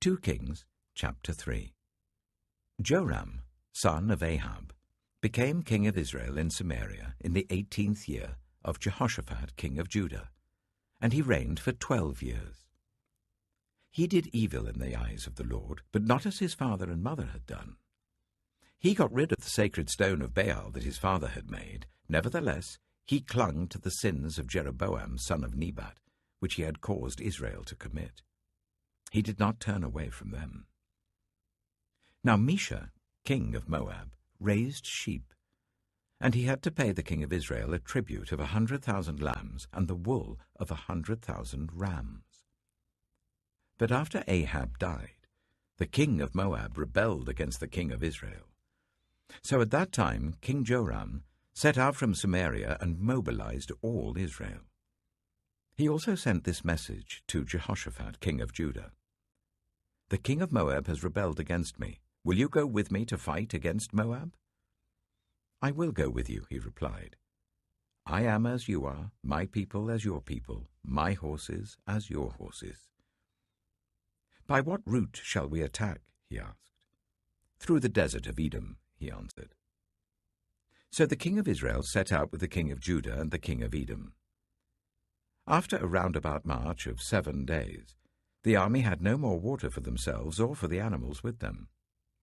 2 Kings chapter 3. Joram, son of Ahab, became king of Israel in Samaria in the 18th year of Jehoshaphat, king of Judah, and he reigned for 12 years. He did evil in the eyes of the Lord, but not as his father and mother had done. He got rid of the sacred stone of Baal that his father had made. Nevertheless, he clung to the sins of Jeroboam, son of Nebat, which he had caused Israel to commit. He did not turn away from them. Now Mesha, king of Moab, raised sheep, and he had to pay the king of Israel a tribute of 100,000 lambs and the wool of 100,000 rams. But after Ahab died, the king of Moab rebelled against the king of Israel. So at that time King Joram set out from Samaria and mobilized all Israel. He also sent this message to Jehoshaphat, king of Judah. "The king of Moab has rebelled against me. Will you go with me to fight against Moab?" "I will go with you," he replied. "I am as you are, my people as your people, my horses as your horses." "By what route shall we attack?" he asked. "Through the desert of Edom," he answered. So the king of Israel set out with the king of Judah and the king of Edom. After a roundabout march of 7 days, the army had no more water for themselves or for the animals with them.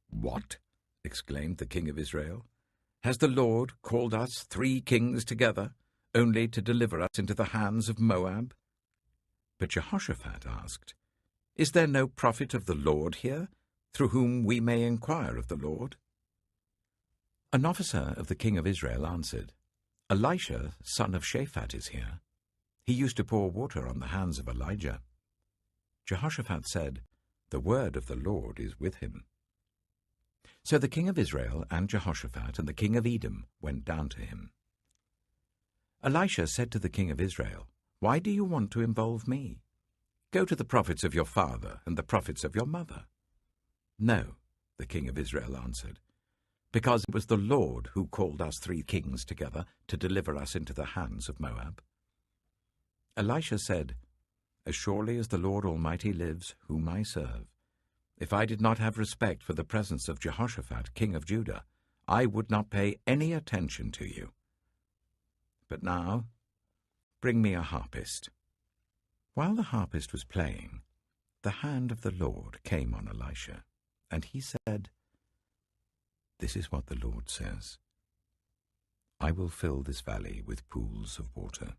"What?" exclaimed the king of Israel. "Has the Lord called us 3 kings together, only to deliver us into the hands of Moab?" But Jehoshaphat asked, "Is there no prophet of the Lord here, through whom we may inquire of the Lord?" An officer of the king of Israel answered, "Elisha, son of Shaphat, is here. He used to pour water on the hands of Elijah." Jehoshaphat said, "The word of the Lord is with him." So the king of Israel and Jehoshaphat and the king of Edom went down to him. Elisha said to the king of Israel, "Why do you want to involve me? Go to the prophets of your father and the prophets of your mother." "No," the king of Israel answered, "because it was the Lord who called us 3 kings together to deliver us into the hands of Moab." Elisha said, "As surely as the Lord Almighty lives, whom I serve, if I did not have respect for the presence of Jehoshaphat, king of Judah, I would not pay any attention to you. But now, bring me a harpist." While the harpist was playing, the hand of the Lord came on Elisha, and he said, "This is what the Lord says. I will fill this valley with pools of water.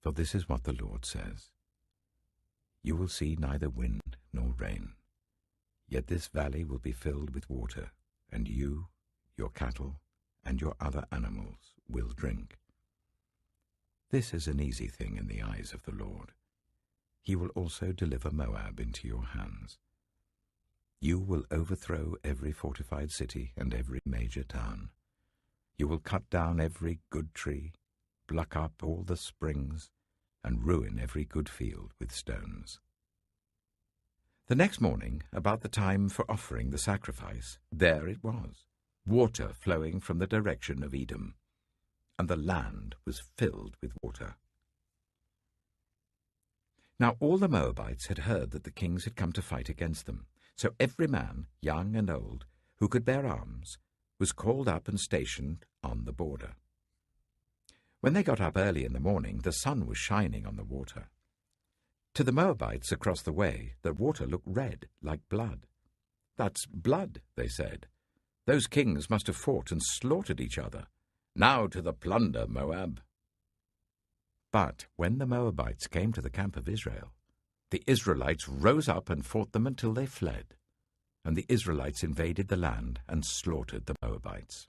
For this is what the Lord says. You will see neither wind nor rain, yet this valley will be filled with water, and you, your cattle, and your other animals will drink. This is an easy thing in the eyes of the Lord. He will also deliver Moab into your hands. You will overthrow every fortified city and every major town. You will cut down every good tree, pluck up all the springs, and ruin every good field with stones." The next morning, about the time for offering the sacrifice, there it was, water flowing from the direction of Edom, and the land was filled with water. Now all the Moabites had heard that the kings had come to fight against them, so every man, young and old, who could bear arms, was called up and stationed on the border. When they got up early in the morning, the sun was shining on the water. To the Moabites across the way, the water looked red, like blood. "That's blood," they said. "Those kings must have fought and slaughtered each other. Now to the plunder, Moab." But when the Moabites came to the camp of Israel, the Israelites rose up and fought them until they fled, and the Israelites invaded the land and slaughtered the Moabites.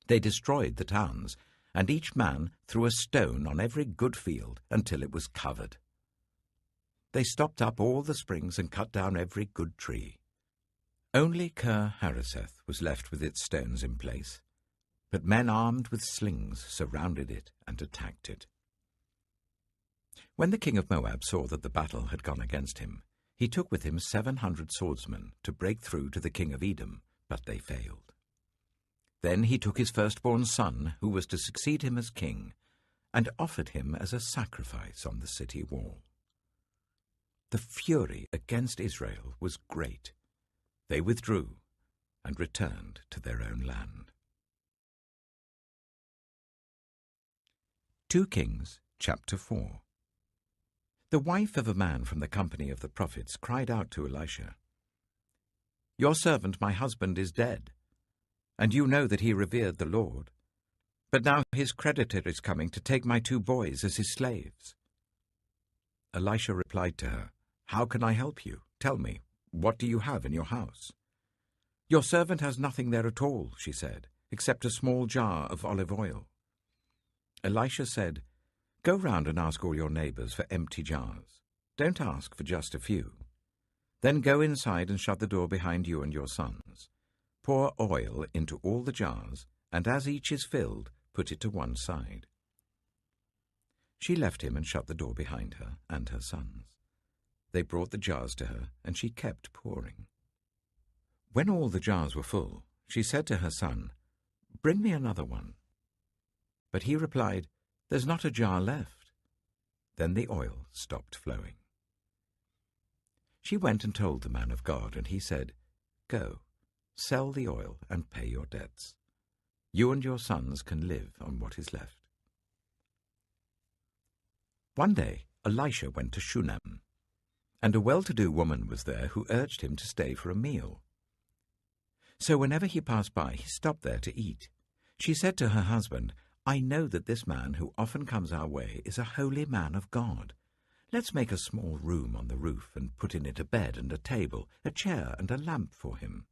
They destroyed the towns, and each man threw a stone on every good field until it was covered. They stopped up all the springs and cut down every good tree. Only Kir-Hareseth was left with its stones in place, but men armed with slings surrounded it and attacked it. When the king of Moab saw that the battle had gone against him, he took with him 700 swordsmen to break through to the king of Edom, but they failed. Then he took his firstborn son, who was to succeed him as king, and offered him as a sacrifice on the city wall. the fury against Israel was great. They withdrew and returned to their own land. 2 Kings chapter 4. The wife of a man from the company of the prophets cried out to Elisha, "Your servant, my husband, is dead, and you know that he revered the Lord. But now his creditor is coming to take my 2 boys as his slaves." Elisha replied to her, "How can I help you? Tell me, what do you have in your house?" "Your servant has nothing there at all," she said, "except a small jar of olive oil." Elisha said, "Go round and ask all your neighbors for empty jars. Don't ask for just a few. Then go inside and shut the door behind you and your sons. Pour oil into all the jars, and as each is filled, put it to one side." She left him and shut the door behind her and her sons. They brought the jars to her, and she kept pouring. When all the jars were full, she said to her son, "Bring me another one." But he replied, "There's not a jar left." Then the oil stopped flowing. She went and told the man of God, and he said, "Go, sell the oil and pay your debts. You and your sons can live on what is left." One day Elisha went to Shunem, and a well-to-do woman was there who urged him to stay for a meal. So whenever he passed by, he stopped there to eat. She said to her husband, "I know that this man who often comes our way is a holy man of God. Let's make a small room on the roof and put in it a bed and a table, a chair and a lamp for him.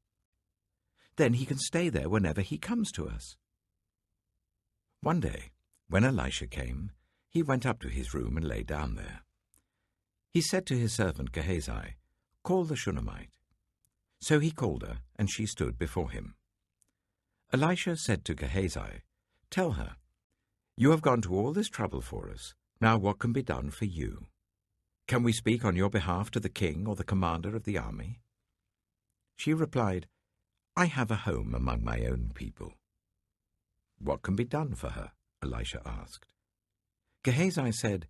Then he can stay there whenever he comes to us." One day, when Elisha came, he went up to his room and lay down there. He said to his servant Gehazi, "Call the Shunammite." So he called her, and she stood before him. Elisha said to Gehazi, "Tell her, you have gone to all this trouble for us. Now what can be done for you? Can we speak on your behalf to the king or the commander of the army?" She replied, "I have a home among my own people." "What can be done for her?" Elisha asked. Gehazi said,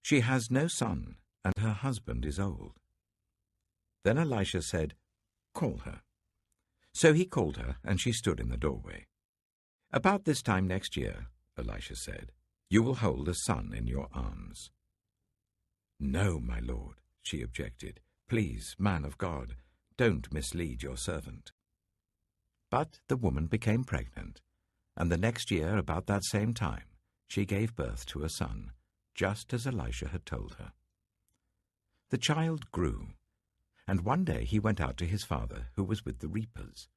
"She has no son, and her husband is old." Then Elisha said, "Call her." So he called her, and she stood in the doorway. "About this time next year," Elisha said, "you will hold a son in your arms." "No, my lord," she objected. "Please, man of God, don't mislead your servant." But the woman became pregnant, and the next year, about that same time, she gave birth to a son, just as Elisha had told her. The child grew, and one day he went out to his father, who was with the reapers.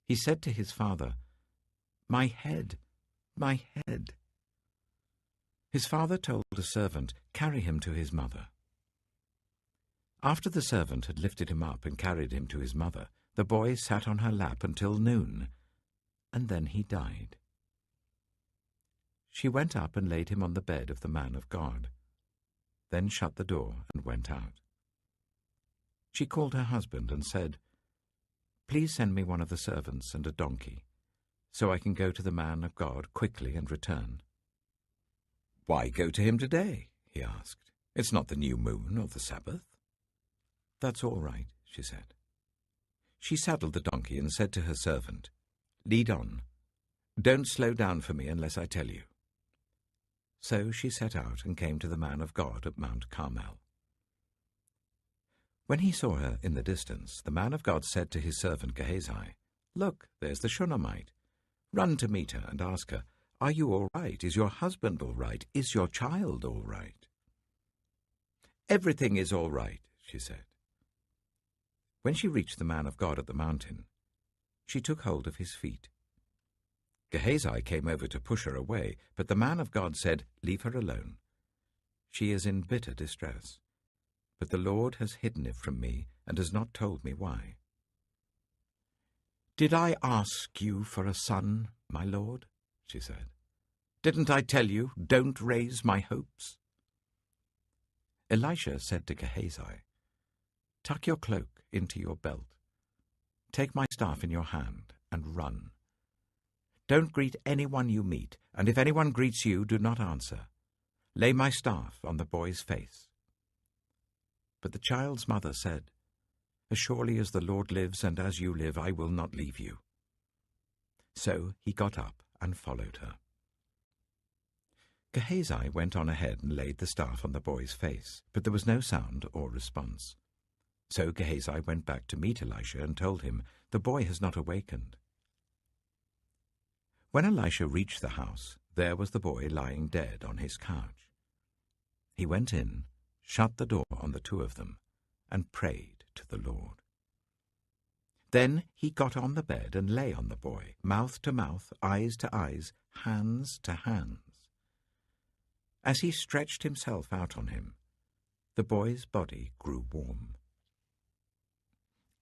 He said to his father, "My head, my head." His father told a servant, "Carry him to his mother." After the servant had lifted him up and carried him to his mother, the boy sat on her lap until noon, and then he died. She went up and laid him on the bed of the man of God, then shut the door and went out. She called her husband and said, "Please send me one of the servants and a donkey, so I can go to the man of God quickly and return." "Why go to him today?" he asked. "It's not the new moon or the Sabbath." "That's all right," she said. She saddled the donkey and said to her servant, "Lead on. Don't slow down for me unless I tell you." So she set out and came to the man of God at Mount Carmel. When he saw her in the distance, the man of God said to his servant Gehazi, "Look, there's the Shunammite. Run to meet her and ask her, 'Are you all right? Is your husband all right? Is your child all right?'" "Everything is all right," she said. When she reached the man of God at the mountain, she took hold of his feet. Gehazi came over to push her away, but the man of God said, "Leave her alone. She is in bitter distress, but the Lord has hidden it from me and has not told me why." "Did I ask you for a son, my lord?" she said. "Didn't I tell you, don't raise my hopes?" Elisha said to Gehazi, "Tuck your cloak into your belt. Take my staff in your hand and run. Don't greet anyone you meet, and if anyone greets you, do not answer. Lay my staff on the boy's face." But the child's mother said, "As surely as the Lord lives and as you live, I will not leave you." So he got up and followed her. Gehazi went on ahead and laid the staff on the boy's face, but there was no sound or response. So Gehazi went back to meet Elisha and told him, "The boy has not awakened." When Elisha reached the house, there was the boy lying dead on his couch. He went in, shut the door on the two of them, and prayed to the Lord. Then he got on the bed and lay on the boy, mouth to mouth, eyes to eyes, hands to hands. As he stretched himself out on him, the boy's body grew warm.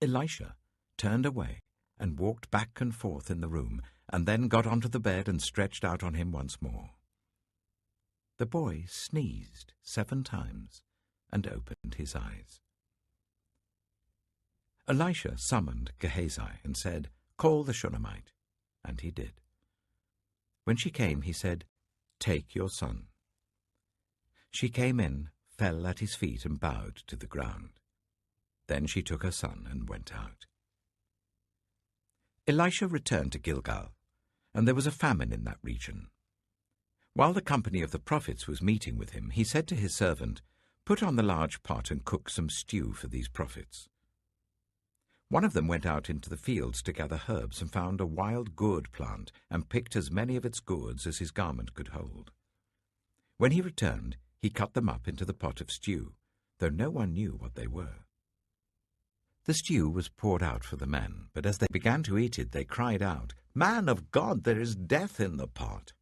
Elisha turned away and walked back and forth in the room, and then got onto the bed and stretched out on him once more. The boy sneezed 7 times and opened his eyes. Elisha summoned Gehazi and said, "Call the Shunammite," and he did. When she came, he said, "Take your son." She came in, fell at his feet, and bowed to the ground. Then she took her son and went out. Elisha returned to Gilgal, and there was a famine in that region. While the company of the prophets was meeting with him, he said to his servant, "Put on the large pot and cook some stew for these prophets." One of them went out into the fields to gather herbs and found a wild gourd plant and picked as many of its gourds as his garment could hold. When he returned, he cut them up into the pot of stew, though no one knew what they were. The stew was poured out for the men, but as they began to eat it, they cried out, "Man of God, there is death in the pot!"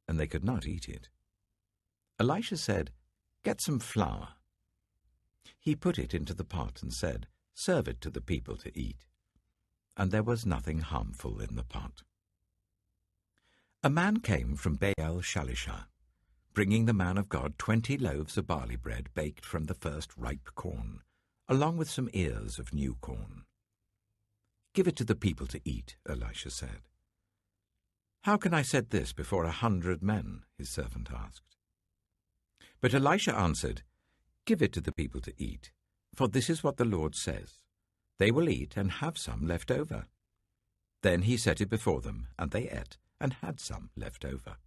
And they could not eat it. Elisha said, "Get some flour." He put it into the pot and said, "Serve it to the people to eat." And there was nothing harmful in the pot. A man came from Baal Shalisha, bringing the man of God 20 loaves of barley bread baked from the first ripe corn, along with some ears of new corn. "Give it to the people to eat," Elisha said. "How can I set this before 100 men?" his servant asked. But Elisha answered, "Give it to the people to eat, for this is what the Lord says. They will eat and have some left over." Then he set it before them, and they ate and had some left over,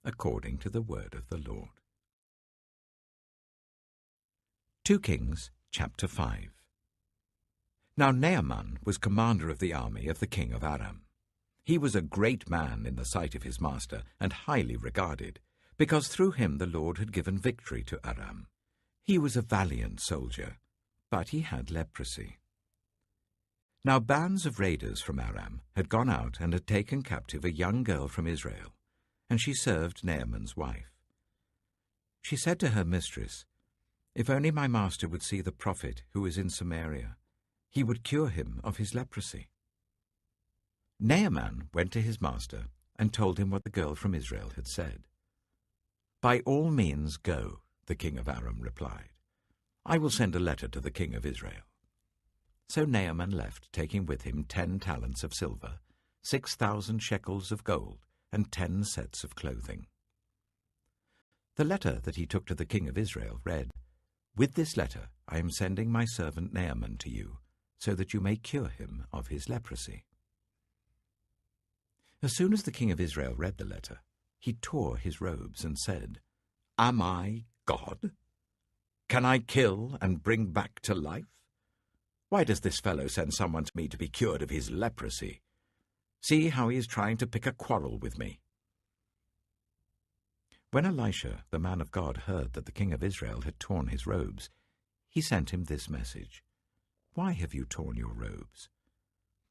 according to the word of the Lord. 2 Kings chapter 5. Now Naaman was commander of the army of the king of Aram. He was a great man in the sight of his master, and highly regarded, because through him the Lord had given victory to Aram. He was a valiant soldier, but he had leprosy. Now bands of raiders from Aram had gone out and had taken captive a young girl from Israel, and she served Naaman's wife. She said to her mistress, "If only my master would see the prophet who is in Samaria, he would cure him of his leprosy." Naaman went to his master and told him what the girl from Israel had said. "By all means go," the king of Aram replied. "I will send a letter to the king of Israel." So Naaman left, taking with him 10 talents of silver, 6,000 shekels of gold, and 10 sets of clothing. The letter that he took to the king of Israel read, "With this letter I am sending my servant Naaman to you, so that you may cure him of his leprosy." As soon as the king of Israel read the letter, he tore his robes and said, "Am I God? Can I kill and bring back to life? Why does this fellow send someone to me to be cured of his leprosy? See how he is trying to pick a quarrel with me." When Elisha, the man of God, heard that the king of Israel had torn his robes, he sent him this message, "Why have you torn your robes?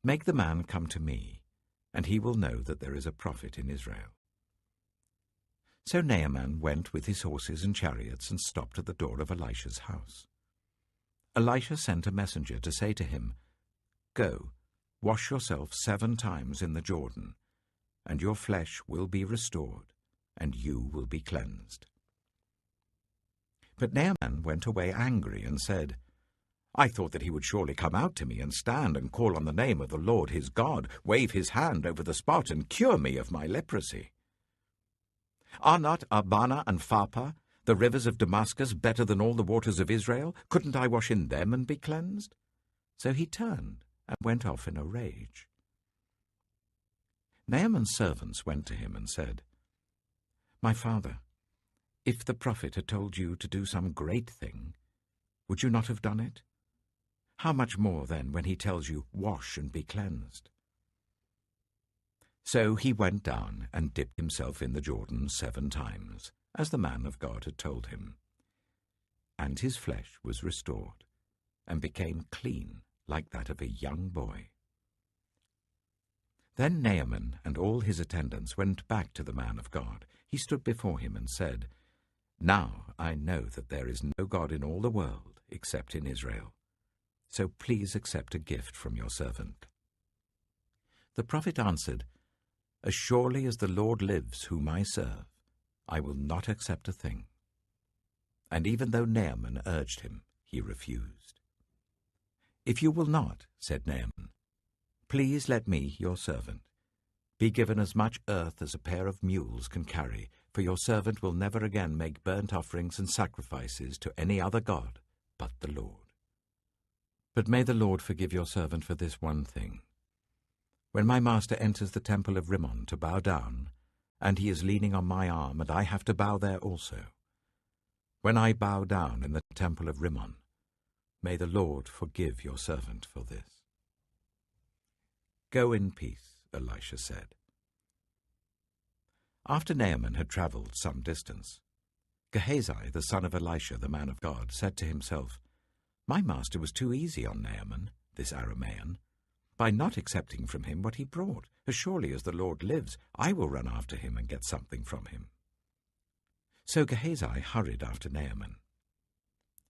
Make the man come to me, and he will know that there is a prophet in Israel." So Naaman went with his horses and chariots and stopped at the door of Elisha's house. Elisha sent a messenger to say to him, "Go, wash yourself 7 times in the Jordan, and your flesh will be restored, and you will be cleansed." But Naaman went away angry and said, "I thought that he would surely come out to me and stand and call on the name of the Lord his God, wave his hand over the spot and cure me of my leprosy. Are not Abana and Pharpar, The rivers of Damascus better than all the waters of Israel? Couldn't I wash in them and be cleansed?" So he turned and went off in a rage. Naaman's servants went to him and said, "My father, if the prophet had told you to do some great thing, would you not have done it? How much more then when he tells you, 'Wash and be cleansed'?" So he went down and dipped himself in the Jordan 7 times, as the man of God had told him. And his flesh was restored, and became clean like that of a young boy. Then Naaman and all his attendants went back to the man of God. He stood before him and said, "Now I know that there is no God in all the world except in Israel. So please accept a gift from your servant." The prophet answered, "As surely as the Lord lives whom I serve, I will not accept a thing." And even though Naaman urged him, he refused. "If you will not," said Naaman, "please let me, your servant, be given as much earth as a pair of mules can carry, for your servant will never again make burnt offerings and sacrifices to any other god but the Lord. But may the Lord forgive your servant for this one thing. When my master enters the temple of Rimmon to bow down, and he is leaning on my arm, and I have to bow there also, when I bow down in the temple of Rimmon, may the Lord forgive your servant for this." "Go in peace," Elisha said. After Naaman had travelled some distance, Gehazi, the son of Elisha, the man of God, said to himself, "My master was too easy on Naaman, this Aramean, by not accepting from him what he brought. As surely as the Lord lives, I will run after him and get something from him." So Gehazi hurried after Naaman.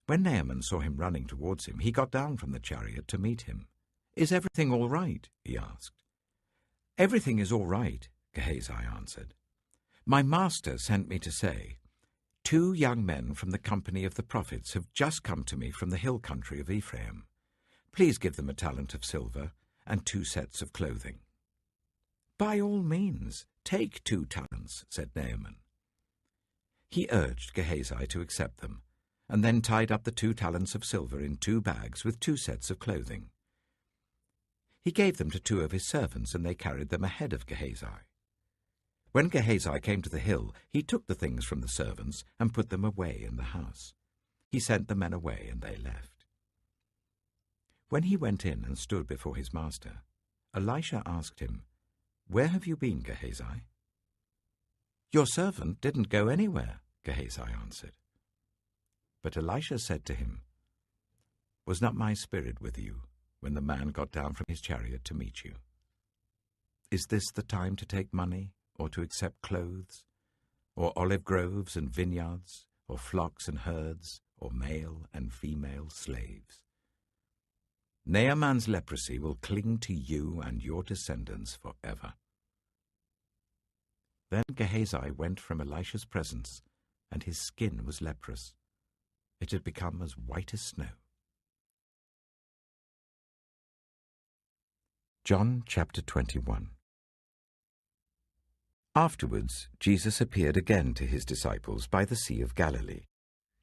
When Naaman saw him running towards him, he got down from the chariot to meet him. "Is everything all right?" he asked. "Everything is all right," Gehazi answered. "My master sent me to say, 2 young men from the company of the prophets have just come to me from the hill country of Ephraim. Please give them a talent of silver and 2 sets of clothing." "By all means, take 2 talents, said Naaman. He urged Gehazi to accept them, and then tied up the 2 talents of silver in 2 bags with 2 sets of clothing. He gave them to 2 of his servants, and they carried them ahead of Gehazi. When Gehazi came to the hill, he took the things from the servants and put them away in the house. He sent the men away, and they left. When he went in and stood before his master, Elisha asked him, "Where have you been, Gehazi?" "Your servant didn't go anywhere," Gehazi answered. But Elisha said to him, "Was not my spirit with you when the man got down from his chariot to meet you? Is this the time to take money, or to accept clothes, or olive groves and vineyards, or flocks and herds, or male and female slaves? Naaman's leprosy will cling to you and your descendants forever." Then Gehazi went from Elisha's presence, and his skin was leprous. It had become as white as snow. John chapter 21. Afterwards, Jesus appeared again to his disciples by the Sea of Galilee.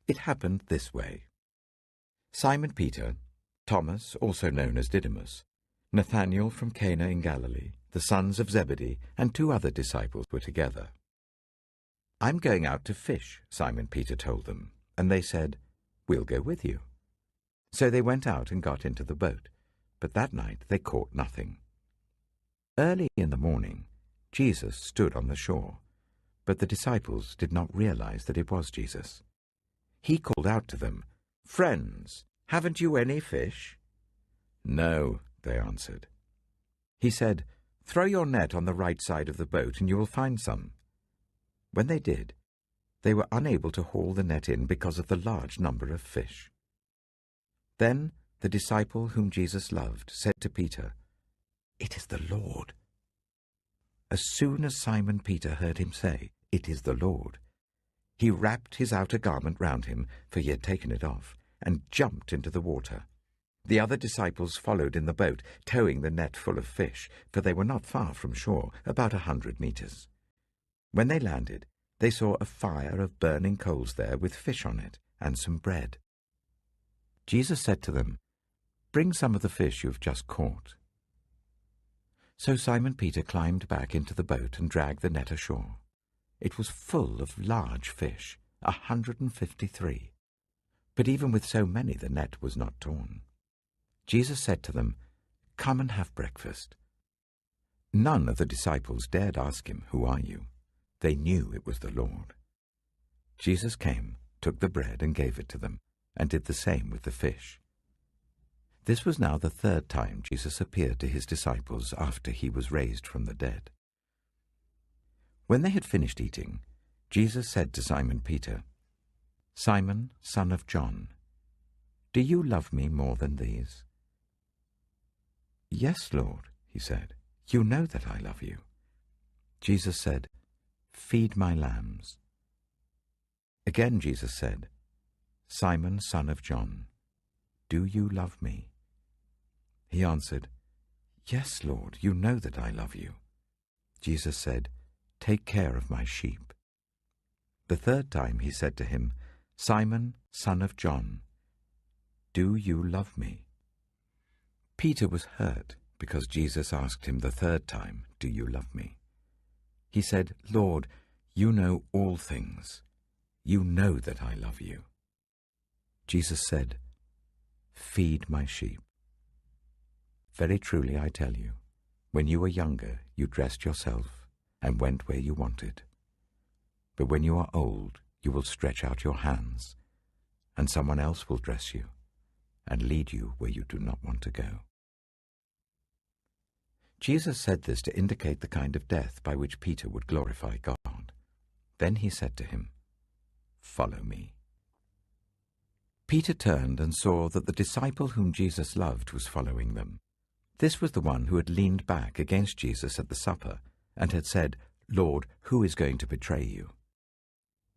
It happened this way. Simon Peter, Thomas, also known as Didymus, Nathanael from Cana in Galilee, the sons of Zebedee, and 2 other disciples were together. "I'm going out to fish," Simon Peter told them, and they said, "We'll go with you." So they went out and got into the boat, but that night they caught nothing. Early in the morning, Jesus stood on the shore, but the disciples did not realize that it was Jesus. He called out to them, "Friends, haven't you any fish?" "No," they answered. He said, "Throw your net on the right side of the boat and you will find some." When they did, they were unable to haul the net in because of the large number of fish. Then the disciple whom Jesus loved said to Peter, "It is the Lord." As soon as Simon Peter heard him say, "It is the Lord," he wrapped his outer garment round him, for he had taken it off, and jumped into the water. The other disciples followed in the boat, towing the net full of fish, for they were not far from shore, about 100 meters. When they landed, They saw a fire of burning coals there with fish on it and some bread. Jesus said to them, "Bring some of the fish you have just caught." So Simon Peter climbed back into the boat and dragged the net ashore. It was full of large fish, 153. But even with so many the net was not torn. Jesus said to them, "Come and have breakfast." None of the disciples dared ask him, "Who are you?" They knew it was the Lord. Jesus came, took the bread and gave it to them, and did the same with the fish. This was now the third time Jesus appeared to his disciples after he was raised from the dead. When they had finished eating, Jesus said to Simon Peter, "Simon, son of John, do you love me more than these?" "Yes, Lord," he said, "you know that I love you." Jesus said, "Feed my lambs." Again Jesus said, "Simon, son of John, do you love me?" He answered, "Yes, Lord, you know that I love you." Jesus said, "Take care of my sheep." The third time he said to him, "Simon, son of John, do you love me?" Peter was hurt because Jesus asked him the third time, "Do you love me?" He said, "Lord, you know all things. You know that I love you." Jesus said, "Feed my sheep. Very truly I tell you, when you were younger, you dressed yourself and went where you wanted. But when you are old, you will stretch out your hands, and someone else will dress you and lead you where you do not want to go." Jesus said this to indicate the kind of death by which Peter would glorify God. Then he said to him, "Follow me." Peter turned and saw that the disciple whom Jesus loved was following them. This was the one who had leaned back against Jesus at the supper and had said, "Lord, who is going to betray you?"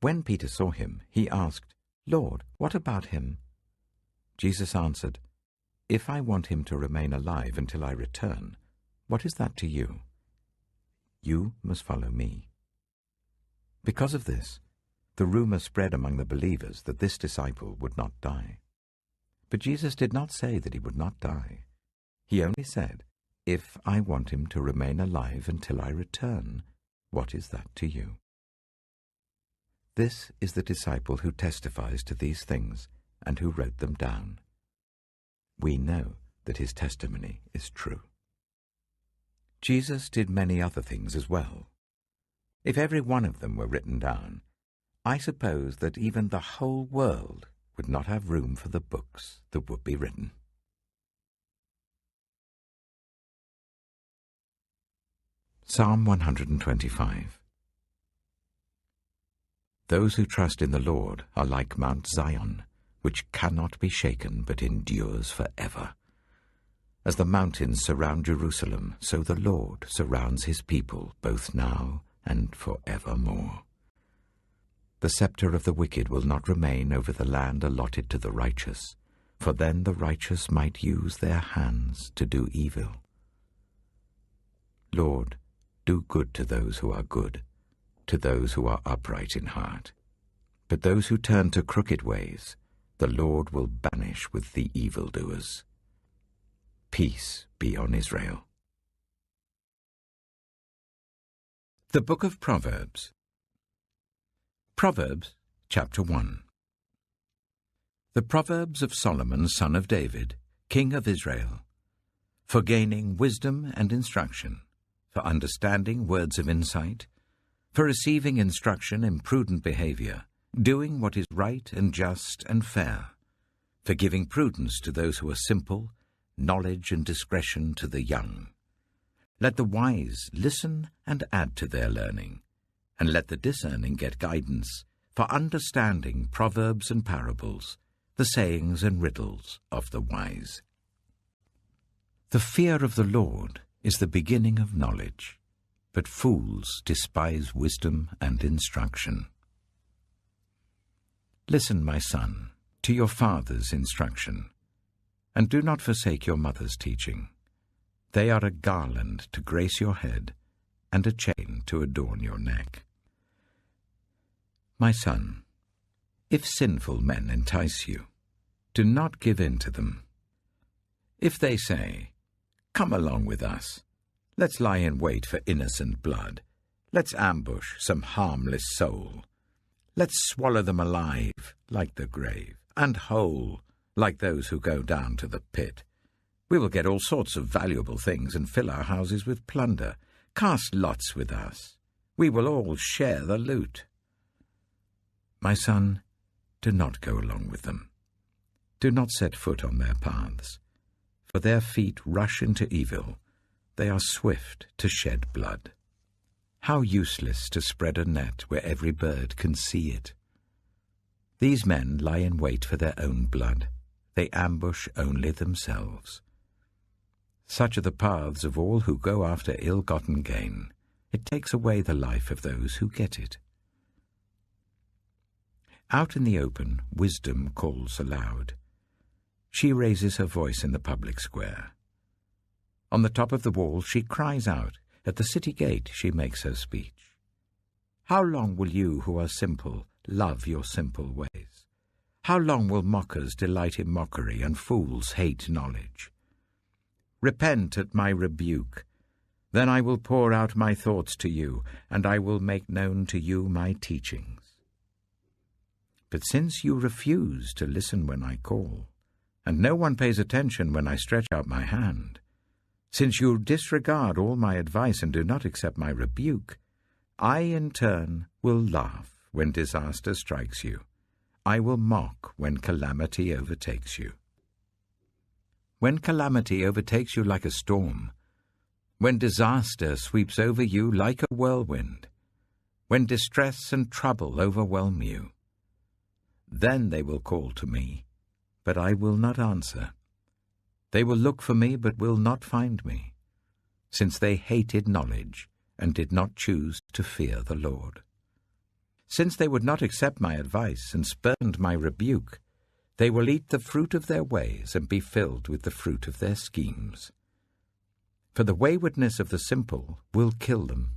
When Peter saw him, he asked, "Lord, what about him?" Jesus answered, "If I want him to remain alive until I return, what is that to you? You must follow me." Because of this, the rumor spread among the believers that this disciple would not die. But Jesus did not say that he would not die. He only said, "If I want him to remain alive until I return, what is that to you?" This is the disciple who testifies to these things and who wrote them down. We know that his testimony is true. Jesus did many other things as well. If every one of them were written down, I suppose that even the whole world would not have room for the books that would be written. Psalm 125. Those who trust in the Lord are like Mount Zion, which cannot be shaken but endures forever. As the mountains surround Jerusalem, so the Lord surrounds his people both now and forevermore. The scepter of the wicked will not remain over the land allotted to the righteous, for then the righteous might use their hands to do evil. Lord, do good to those who are good, to those who are upright in heart. But those who turn to crooked ways, the Lord will banish with the evildoers. Peace be on Israel. The Book of Proverbs. Proverbs, chapter 1. The Proverbs of Solomon, son of David, king of Israel, for gaining wisdom and instruction, for understanding words of insight, for receiving instruction in prudent behavior, doing what is right and just and fair, for giving prudence to those who are simple, knowledge and discretion to the young. Let the wise listen and add to their learning, and let the discerning get guidance, for understanding proverbs and parables, the sayings and riddles of the wise. The fear of the Lord is the beginning of knowledge, but fools despise wisdom and instruction. Listen, my son, to your father's instruction, and do not forsake your mother's teaching. They are a garland to grace your head, and a chain to adorn your neck. My son, if sinful men entice you, do not give in to them. If they say, "Come along with us, let's lie in wait for innocent blood, let's ambush some harmless soul, let's swallow them alive like the grave, and whole like those who go down to the pit. We will get all sorts of valuable things and fill our houses with plunder. Cast lots with us. We will all share the loot." My son, do not go along with them. Do not set foot on their paths, for their feet rush into evil. They are swift to shed blood. How useless to spread a net where every bird can see it. These men lie in wait for their own blood. They ambush only themselves. Such are the paths of all who go after ill-gotten gain. It takes away the life of those who get it. Out in the open, wisdom calls aloud. She raises her voice in the public square. On the top of the wall she cries out. At the city gate she makes her speech. How long will you who are simple love your simple ways? How long will mockers delight in mockery and fools hate knowledge? Repent at my rebuke. Then I will pour out my thoughts to you, and I will make known to you my teachings. But since you refuse to listen when I call, and no one pays attention when I stretch out my hand, since you disregard all my advice and do not accept my rebuke, I in turn will laugh when disaster strikes you. I will mock when calamity overtakes you. When calamity overtakes you like a storm, when disaster sweeps over you like a whirlwind, when distress and trouble overwhelm you, then they will call to me, but I will not answer. They will look for me, but will not find me, since they hated knowledge and did not choose to fear the Lord. Since they would not accept my advice and spurned my rebuke, they will eat the fruit of their ways and be filled with the fruit of their schemes. For the waywardness of the simple will kill them,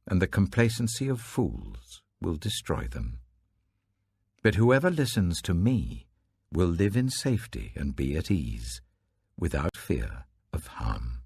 and the complacency of fools will destroy them. But whoever listens to me will live in safety and be at ease, without fear of harm.